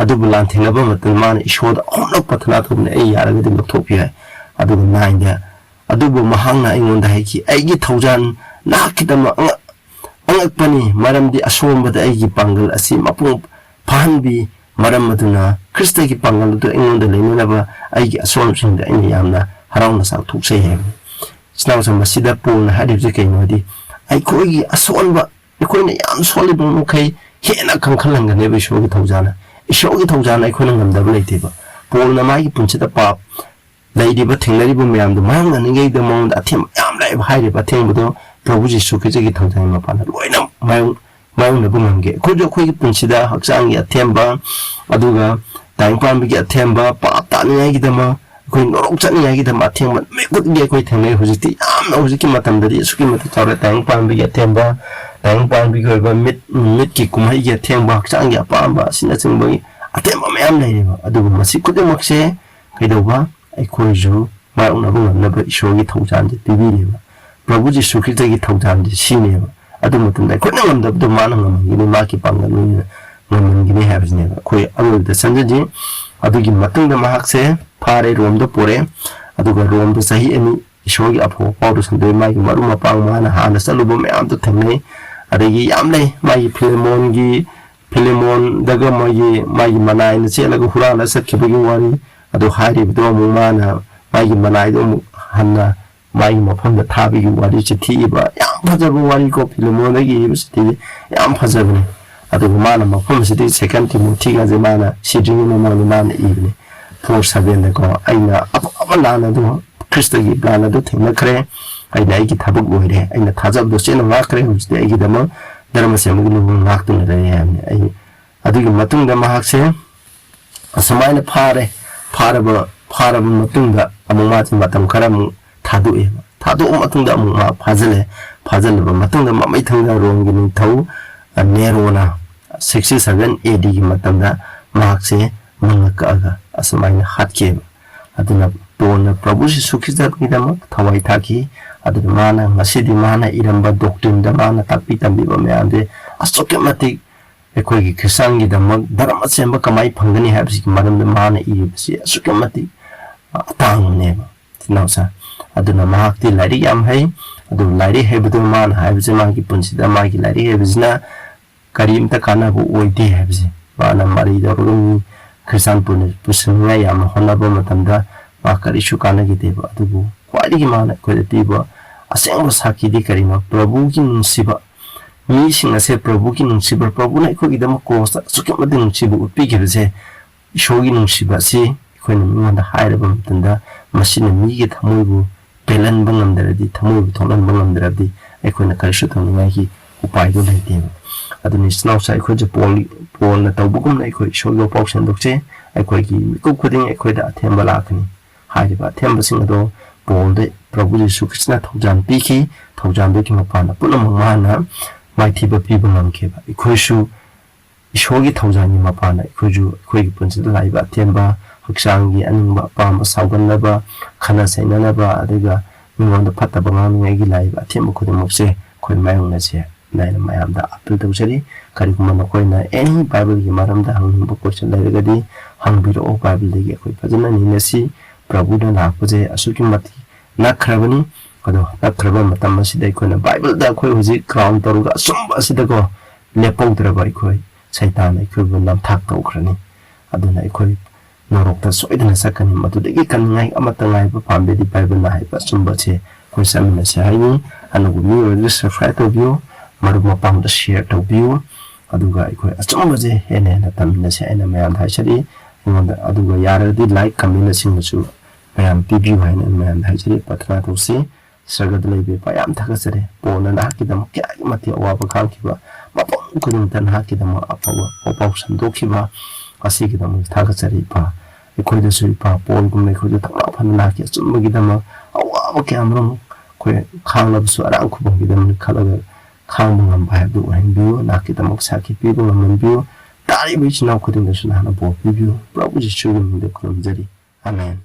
अदुबु लान थिंगबा मतन मान ईश्वर अमलक पथना तुमने ए यारगदि लथोपि हाय अदुबु नाइंदा अदुबु महांगना इंगोंदा हायकी एगी थौजान नाखिदम अंगपनी मरमदि असोमबदा एगी पांगल असि मपुंग फाहनबि मरम अदुना ख्रिस्ट की पांगल दु इंगोंदा लेनबा एगी असोमसिंग दा इन यामना हराउना सा थुक्सै हे स्नाउसम मसिदा पोन हादिबजे कैनोदि आइखोगी असोनबा इखोइना याम सोलिबो मुखै हेना खंखलंगने बिशोगी थौजाना इशोगी थौजाना इखोइना ngамदब लेतेबा पोलना मागी पुंसिदा पाप लैदिबा थेंगरिबो म्यामदो मांगननिगै द मोंद अथेम याम लाइब हाइरिबा थेंबदो प्रभु यीशु ख्रिस्टगी थौजाना मपाना लोइना मायंगना बुमंगे खोजो खोगी पुंसिदा हक्सांगी अथेमबा अदुगा ताइम पांबिगी अथेमबा पाप तानियागी दमा कोई नोरोक चनियागी दमा थेंबा मेकुदगे कोई थेंगे हुजिति याम हुजिकी मतमददि सुकी मत चावरे ताइम पांबिगी अथेमबा ताइम पांबिगी ओइबा मिट की कुमाइगी अथेमबा हक्सांगी अपांबा सिना चिंबगी अथेमबा म्याम लैरेबा अदुगा मसि खुदमक्से कैदौबा अइखोइजु ꯃꯥꯌꯣꯛꯅꯕ ꯉꯝꯅꯕ ꯏꯁꯣꯔꯒꯤ ꯊꯧꯖꯥꯜꯁꯦ ꯄꯤꯕꯤꯔꯦꯕ ꯄ꯭ꯔꯚꯨ ꯖꯤꯁꯨ ꯈ꯭ꯔꯤꯁꯇꯒꯤ ꯊꯧꯖꯥꯜꯁꯦ ꯁꯤꯅꯦꯕ ꯑꯗꯨ ꯃꯇꯝꯗ ꯑꯩꯈꯣꯏꯅ ꯉꯝꯗꯕꯗꯣ ꯃꯥꯅ ꯉꯝꯍꯟꯒꯅꯤ ꯃꯥꯒꯤ ꯄꯥꯡꯒꯜ ꯑꯣꯏꯅ ꯉꯝꯍꯟꯒꯅꯤ ꯍꯥꯏꯕꯁꯤꯅꯦꯕ ꯑꯩꯈꯣꯏ ꯑꯔꯣꯏꯕꯗ ꯆꯪꯖꯁꯤ ꯑꯗꯨꯒꯤ ꯃꯇꯨꯡꯗ ꯃꯍꯥꯛꯁꯦ ꯐꯥꯔꯦ ꯔꯣꯝꯗ ꯄꯣꯔꯦ ꯑꯗꯨꯒ ꯔꯣꯝꯗ ꯆꯍꯤ 2 ꯏꯁꯣꯔꯒꯤ ꯑꯐꯕ ꯄꯥꯎꯗ ꯁꯟꯗꯣꯛꯑꯦ ꯃꯥꯒꯤ ꯃꯔꯨꯞ ꯃꯄꯥꯡ ꯃꯥꯅ ꯍꯥꯟꯅ ꯆꯠꯂꯨꯕ ꯃꯌꯥꯝꯗꯣ ꯊꯦꯡꯅꯩ ꯑꯗꯒꯤ ꯌꯥꯝ ꯂꯩ ꯃꯥꯒꯤ ꯐꯤꯂꯦꯃꯣꯟꯗꯒ ꯃꯥꯒꯤ ꯃꯅꯥꯏꯅ ꯆꯦꯜꯂꯒ ꯍꯨꯔꯥꯜꯂ ꯆꯠꯈꯤꯕꯒꯤ ꯋꯥꯔꯤ ꯑꯗꯨ ꯍꯥꯏꯔꯤꯕꯗꯣ ꯑꯃꯨꯛ ꯃꯥꯅ ꯃꯥꯒꯤ ꯃꯅꯥꯏꯗꯣ ꯑꯃꯨꯛ ꯍꯟꯅ ꯃꯥꯒꯤ ꯃꯐꯝꯗ ꯊꯥꯕꯒꯤ ꯋꯥꯔꯤ ꯆꯤꯊꯤꯏꯕ ꯌꯥꯝ ꯐꯖꯕ ꯋꯥꯔꯤꯀꯣ ꯐꯤꯂꯦꯃꯣꯟꯗꯒꯤ ꯏꯕ ꯆꯤꯊꯤꯁꯦ ꯌꯥꯝ ꯐꯖꯕꯅꯤ ꯑꯗꯨꯒ ꯃꯥꯅ ꯃꯐꯝꯁꯤꯗꯤ ꯁꯦꯀꯟ ꯇꯤꯃꯣꯊꯤꯒꯁꯦ ꯃꯥꯅ ꯁꯤꯗ꯭ꯔꯤꯉꯩ ꯃꯃꯥꯡꯗ ꯃꯥꯅ ꯏꯕꯅꯤ 4:7ꯗꯀꯣ ꯑꯩꯅ ꯑꯐꯕ ꯂꯥꯟ ꯑꯗꯨ ꯈ꯭ꯔꯤꯁꯇꯒꯤ ꯂꯥꯟ ꯑꯗꯨ ꯊꯦꯡꯅꯈ꯭ꯔꯦ ꯑꯩꯅ ꯑꯩꯒꯤ ꯊꯕꯛ ꯂꯣꯏꯔꯦ ꯑꯩꯅ ꯊꯥꯖꯕꯗꯣ ꯆꯦꯟꯅ ꯉꯥꯛꯈ꯭ꯔꯦ ꯍꯧꯖꯤꯛꯇꯤ ꯑꯩꯒꯤꯗꯃꯛ ꯙꯔꯃꯁꯦ ꯑꯃꯨꯛ ꯂꯨꯕ ꯉꯥꯛꯇꯨꯅ ꯂꯩꯔꯦ ꯍꯥꯏꯕꯅꯤ ꯑꯩ ꯑꯗꯨꯒꯤ ꯃꯇꯨꯡꯗ ꯃꯍꯥꯛꯁꯦ ꯑꯁꯨꯃꯥꯏꯅ ꯐꯥꯔꯕ ꯃꯇꯨꯡꯗ ꯑꯃꯨꯛ ꯃꯥꯁꯦ ꯃꯇꯝ ꯈꯔ ꯑꯃꯨꯛ ꯊꯥꯗꯣꯛꯑ ꯃꯇꯨꯡꯗ ꯑꯃꯨꯛ ꯃꯥ ꯐꯥꯖꯜꯂꯕ ꯃꯇꯨꯡꯗ ꯃꯃꯩꯊꯪꯗ ꯔꯣꯝꯒꯤ ꯅꯤꯡꯊꯧ ꯅꯦꯔꯣꯅ 67 ADꯒꯤ ꯃꯇꯝꯗ ꯃꯍꯥꯛꯁꯦ ꯃꯉꯛ ꯀꯛꯑꯒ ꯑꯁꯨꯃꯥꯏꯅ ꯍꯥꯠꯈꯤꯕ ꯑꯗꯨꯅ ꯄꯣꯜꯅ ꯄ꯭ꯔꯚꯨ ꯖꯤꯁꯨ ꯈ꯭ꯔꯤꯁꯇꯒꯤꯗꯃꯛ ꯊꯋꯥꯏ ꯊꯥꯈꯤ ꯑꯗꯨꯅ ꯃꯥꯅ ꯉꯁꯤꯗꯤ ꯃꯥꯅ ꯏꯔꯝꯕ ꯗꯣꯛꯇ꯭ꯔꯤꯟꯗ ꯃꯥꯅ ꯇꯥꯛꯄꯤ ꯇꯝꯕꯤꯕ ꯃꯌꯥꯝꯁꯦ ꯑꯁꯨꯛꯀꯤ ꯃꯇꯤꯛ ꯑꯩꯈꯣꯏꯒꯤ ꯈ꯭ꯔꯤꯁꯇꯥꯟꯒꯤꯗꯃꯛ ꯙꯔꯃ ꯁꯦꯝꯕ ꯀꯃꯥꯏ ꯐꯪꯒꯅꯤ ꯍꯥꯏꯕꯁꯤꯒꯤ ꯃꯔꯝꯗ ꯃꯥꯅ ꯏꯔꯤꯕꯁꯤ ꯑꯁꯨꯛꯀꯤ ꯃꯇꯤꯛ ꯑꯇꯥꯡꯕꯅꯦꯕ ꯇꯤꯅꯥꯎꯁꯥ ꯑꯗꯨꯅ ꯃꯍꯥꯛꯇꯤ ꯂꯥꯏꯔꯤꯛ ꯌꯥꯝ ꯍꯩ ꯑꯗꯨ ꯂꯥꯏꯔꯤꯛ ꯍꯩꯕꯗꯣ ꯃꯥꯅ ꯍꯥꯏꯕꯁꯦ ꯃꯥꯒꯤ ꯄꯨꯟꯁꯤꯗ ꯃꯥꯒꯤ ꯂꯥꯏꯔꯤꯛ ꯍꯩꯕꯁꯤꯅ ꯀꯔꯤꯝꯇ ꯀꯥꯟꯅꯕ ꯑꯣꯏꯗꯦ ꯍꯥꯏꯕꯁꯦ ꯃꯥꯅ ꯃꯔꯩ ꯇꯧꯔꯒ ꯃꯤ ꯈ꯭ꯔꯤꯁꯇꯥꯟ ꯄꯨꯁꯤꯟꯅꯤꯡꯉꯥꯏ ꯌꯥꯝꯅ ꯍꯣꯠꯅꯕ ꯃꯇꯝꯗ ꯃꯥ ꯀꯔꯤꯁꯨ ꯀꯥꯟꯅꯈꯤꯗꯦꯕ ꯑꯗꯨꯕꯨ ꯈ꯭ꯋꯥꯏꯗꯒꯤ ꯃꯥꯅ ꯑꯩꯈꯣꯏꯗ ꯄꯤꯕ ꯑꯁꯦꯡꯕ ꯁꯥꯈꯤꯗꯤ ꯀꯔꯤꯅꯣ ꯄ꯭ꯔꯚꯨꯒꯤ ꯅꯨꯡꯁꯤꯕ ꯃꯤꯁꯤꯡ ꯑꯁꯦ ꯄ꯭ꯔꯚꯨꯒꯤ ꯅꯨꯡꯁꯤꯕ ꯄ꯭ꯔꯚꯨꯅ ꯑꯩꯈꯣꯏꯒꯤꯗꯃꯛ ꯀ꯭ꯔꯣꯁꯇ ꯑꯁꯨꯛꯀꯤ ꯃꯇꯤꯛ ꯅꯨꯡꯁꯤꯕ ꯎꯠꯄꯤꯈꯤꯕꯁꯦ ꯏꯁꯣꯔꯒꯤ ꯅꯨꯡꯁꯤꯕ ꯑꯁꯤ ꯑꯩꯈꯣꯏꯅ ꯃꯤꯉꯣꯟꯗ ꯍꯥꯏꯔꯕ ꯃꯇꯝꯗ ꯃꯁꯤꯅ ꯃꯤꯒꯤ ꯊꯃꯣꯏꯕꯨ ꯄꯦꯜꯍꯟꯕ ꯉꯝꯗ꯭ꯔꯗꯤ ꯊꯃꯣꯏꯕꯨ ꯊꯣꯛꯍꯟꯕ ꯉꯝꯗ꯭ꯔꯗꯤ ꯑꯩꯈꯣꯏꯅ ꯀꯔꯤꯁꯨ ꯇꯧꯅꯤꯡꯉꯥꯏꯒꯤ ꯎꯄꯥꯏꯗꯣ ꯂꯩꯇꯦꯕ ꯑꯗꯨꯅ ꯏꯆꯤꯟꯅꯥꯎꯁꯥ ꯑꯩꯈꯣꯏꯁꯨ ꯄꯣꯜꯅ ꯇꯧꯕꯒꯨꯝꯅ ꯑꯩꯈꯣꯏ ꯏꯁꯣꯔꯒꯤ ꯄꯥꯎ ꯁꯟꯗꯣꯛꯆꯦ ꯑꯩꯈꯣꯏꯒꯤ ꯃꯤꯀꯨꯞ ꯈꯨꯗꯤꯡ ꯑꯩꯈꯣꯏꯗ ꯑꯊꯦꯝꯕ ꯂꯥꯛꯀꯅꯤ ꯍꯥꯏꯔꯤꯕ ꯑꯊꯦꯝꯕꯁꯤꯡ ꯑꯗꯣ ꯄꯣꯜꯗ ꯄ꯭ꯔꯚꯨ ꯖꯤꯁꯨ ꯈ꯭ꯔꯤꯁꯇꯅ ꯊꯧꯖꯥꯜ ꯄꯤꯈꯤ ꯊꯧꯖꯥꯜꯗꯨꯒꯤ ꯃꯄꯥꯟꯗ ꯄꯨꯝꯅꯃꯛ ꯃꯥꯅ ꯃꯥꯏꯊꯤꯕ ꯄꯤꯕ ꯉꯝꯈꯤꯕ ꯑꯩꯈꯣꯏꯁꯨ ꯏꯁꯣꯔꯒꯤ ꯊꯧꯖꯥꯜꯒꯤ ꯃꯄꯥꯟꯗ ꯑꯩꯈꯣꯏꯁꯨ ꯑꯩꯈꯣꯏꯒꯤ ꯄꯨꯟꯁꯤꯗ ꯂꯥꯛꯏꯕ ꯑꯊꯦꯝꯕ ꯍꯛꯆꯥꯡꯒꯤ ꯑꯅꯤꯡꯕ ꯑꯄꯥꯝꯕ ꯁꯥꯎꯒꯟꯅꯕ ꯈꯟꯅ ꯆꯩꯅꯅꯕ ꯑꯗꯨꯒ ꯃꯤꯉꯣꯟꯗ ꯐꯠꯇꯕ ꯉꯥꯡꯅꯤꯡꯉꯥꯏꯒꯤ ꯂꯥꯛꯏꯕ ꯑꯊꯦꯝꯕ ꯈꯨꯗꯤꯡꯃꯛꯁꯦ ꯑꯩꯈꯣꯏ ꯃꯥꯌꯣꯛꯅꯁꯦ ꯑꯩꯅ ꯃꯌꯥꯝꯗ ꯑꯄꯤꯜ ꯇꯧꯖꯔꯤ ꯀꯔꯤꯒꯨꯝꯕ ꯅꯈꯣꯏꯅ ꯑꯦꯅꯤ ꯕꯥꯏꯕꯜꯒꯤ ꯃꯔꯝꯗ ꯍꯪꯅꯤꯡꯕ ꯀꯣꯏꯁꯟ ꯂꯩꯔꯒꯗꯤ ꯍꯪꯕꯤꯔꯛꯑꯣ ꯕꯥꯏꯕꯜꯗꯒꯤ ꯑꯩꯈꯣꯏ ꯐꯖꯅ ꯅꯩꯅꯁꯤ ꯄ꯭ꯔꯚꯨꯅ ꯂꯥꯛꯄꯁꯦ ꯑꯁꯨꯛꯀꯤ ꯃꯇꯤꯛ ꯅꯛꯈ꯭ꯔꯕꯅꯤ ꯑꯗꯣ ꯅꯛꯈ꯭ꯔꯕ ꯃꯇꯝ ꯑꯁꯤꯗ ꯑꯩꯈꯣꯏꯅ ꯕꯥꯏꯕꯜꯗ ꯑꯩꯈꯣꯏ ꯍꯧꯖꯤꯛ ꯀ꯭ꯔꯥꯎꯟ ꯇꯧꯔꯒ ꯑꯆꯨꯝꯕ ꯑꯁꯤꯗꯀꯣ ꯂꯦꯞꯍꯧꯗ꯭ꯔꯕ ꯑꯩꯈꯣꯏ ꯁꯩꯇꯥꯟꯅ ꯑꯩꯈꯣꯏꯕꯨ ꯅꯝꯊꯥꯛ ꯇꯧꯈ꯭ꯔꯅꯤ ꯑꯗꯨꯅ ꯑꯩꯈꯣꯏ ꯅꯣꯔꯣꯛꯇ ꯁꯣꯏꯗꯅ ꯆꯠꯀꯅꯤ ꯃꯗꯨꯗꯒꯤ ꯀꯟꯅꯤꯡꯉꯥꯏ ꯑꯃꯠꯇ ꯉꯥꯏꯕ ꯄꯥꯝꯕꯗꯤ ꯕꯥꯏꯕꯜꯅ ꯍꯥꯏꯕ ꯑꯆꯨꯝꯕꯁꯦ ꯑꯩꯈꯣꯏ ꯆꯠꯃꯤꯟꯅꯁꯦ ꯍꯥꯏꯅꯤ ꯑꯅꯧꯕ ꯃꯤ ꯑꯣꯏꯔꯒ ꯁꯕꯁꯀ꯭ꯔꯥꯏꯕ ꯇꯧꯕꯤꯌꯨ ꯃꯔꯨꯞ ꯃꯄꯥꯡꯗ ꯁꯤꯌꯔ ꯇꯧꯕꯤꯌꯨ ꯑꯗꯨꯒ ꯑꯩꯈꯣꯏ ꯑꯆꯨꯝꯕꯁꯦ ꯍꯦꯟꯅ ꯍꯦꯟꯅ ꯇꯝꯃꯤꯟꯅꯁꯦ ꯑꯩꯅ ꯃꯌꯥꯝꯗ ꯍꯥꯏꯖꯔꯤ ꯑꯩꯉꯣꯟꯗ ꯑꯗꯨꯒ ꯌꯥꯔꯒꯗꯤ ꯂꯥꯏꯛ ꯀꯃꯦꯟꯅꯆꯤꯡꯕꯁꯨ ꯃꯌꯥꯝ ꯄꯤꯕꯤꯌꯨ ꯍꯥꯏꯅ ꯑꯩꯅ ꯃꯌꯥꯝꯗ ꯍꯥꯏꯖꯔꯤ ꯄ꯭ꯔꯊꯅꯥ ꯇꯧꯁꯤ ꯁꯔꯒꯗ ꯂꯩꯕ ꯏꯄꯥ ꯌꯥꯝ ꯊꯥꯒꯠꯆꯔꯦ ꯄꯣꯜꯅ ꯅꯍꯥꯛꯀꯤꯗꯃꯛ ꯀꯌꯥꯒꯤ ꯃꯇꯤꯛ ꯑꯋꯥꯕ ꯈꯥꯡꯈꯤꯕ ꯃꯐꯝ ꯈꯨꯗꯤꯡꯃꯛꯇ ꯅꯍꯥꯛꯀꯤꯗꯃꯛ ꯑꯐꯕ ꯄꯥꯎ ꯁꯟꯗꯣꯛꯈꯤꯕ ꯑꯁꯤꯒꯤꯗꯃꯛ ꯊꯥꯒꯠꯆꯔꯤ ꯏꯄꯥ ꯑꯩꯈꯣꯏꯗꯁꯨ ꯏꯄꯥ ꯄꯣꯜꯒꯨꯝꯅ ꯑꯩꯈꯣꯏꯁꯨ ꯊꯧꯅꯥ ꯐꯅ ꯅꯍꯥꯛꯀꯤ ꯑꯆꯨꯝꯕꯒꯤꯗꯃꯛ ꯑꯋꯥꯕ ꯀꯌꯥꯃꯔꯨꯝ ꯑꯩꯈꯣꯏ ꯈꯥꯡꯂꯕꯁꯨ ꯑꯔꯥꯝ ꯈꯨꯕꯝꯒꯤꯗꯃꯛ ꯈꯜꯂꯒ ꯈꯥꯡꯕ ꯉꯝꯕ ꯍꯥꯏꯕꯗꯨ ꯑꯣꯏꯍꯟꯕꯤꯌꯨ ꯅꯍꯥꯛꯀꯤꯗꯃꯛ ꯁꯥꯈꯤ ꯄꯤꯕ ꯉꯝꯍꯟꯕꯤꯌꯨ ꯇꯥꯔꯤꯕ ꯏꯆꯤꯟ ꯏꯅꯥꯎ ꯈꯨꯗꯤꯡꯗꯁꯨ ꯅꯍꯥꯛꯅ ꯕꯣꯔ ꯄꯤꯕꯤꯌꯨ ꯄ꯭ꯔꯚꯨ ꯖꯤꯁꯨꯒꯤ ꯃꯤꯡꯗ ꯈꯨꯔꯨꯝꯖꯔꯤ ꯑꯃꯦꯟ